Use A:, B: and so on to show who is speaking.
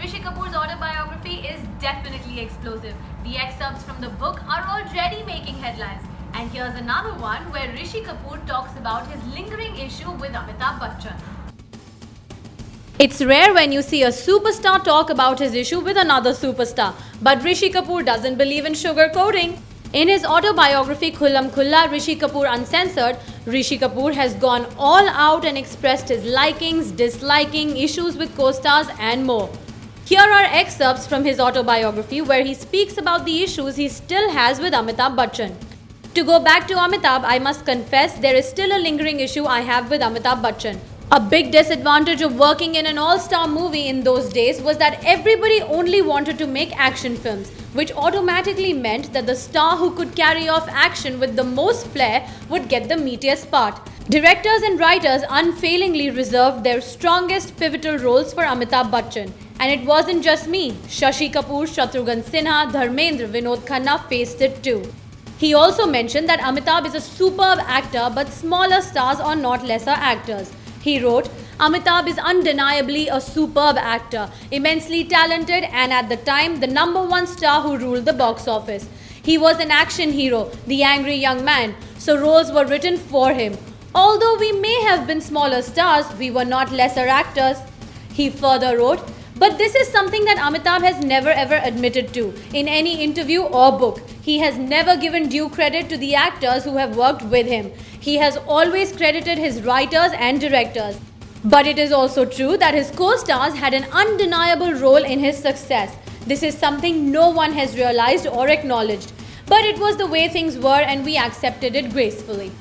A: Rishi Kapoor's autobiography is definitely explosive. The excerpts from the book are already making headlines. And here's another one where Rishi Kapoor talks about his lingering issue with Amitabh Bachchan. It's rare when you see a superstar talk about his issue with another superstar, but Rishi Kapoor doesn't believe in sugarcoating. In his autobiography Khullam Khulla, Rishi Kapoor Uncensored, Rishi Kapoor has gone all out and expressed his likings, disliking, issues with co-stars and more. Here are excerpts from his autobiography where he speaks about the issues he still has with Amitabh Bachchan. To go back to Amitabh, I must confess there is still a lingering issue I have with Amitabh Bachchan. A big disadvantage of working in an all-star movie in those days was that everybody only wanted to make action films, which automatically meant that the star who could carry off action with the most flair would get the meatiest part. Directors and writers unfailingly reserved their strongest pivotal roles for Amitabh Bachchan. And it wasn't just me. Shashi Kapoor, Shatrughan Sinha, Dharmendra, Vinod Khanna faced it too. He also mentioned that Amitabh is a superb actor, but smaller stars are not lesser actors. He wrote, Amitabh is undeniably a superb actor, immensely talented and at the time the #1 star who ruled the box office. He was an action hero, the angry young man, so roles were written for him. Although we may have been smaller stars, we were not lesser actors. He further wrote, but this is something that Amitabh has never ever admitted to in any interview or book. He has never given due credit to the actors who have worked with him. He has always credited his writers and directors. But it is also true that his co-stars had an undeniable role in his success. This is something no one has realized or acknowledged. But it was the way things were and we accepted it gracefully.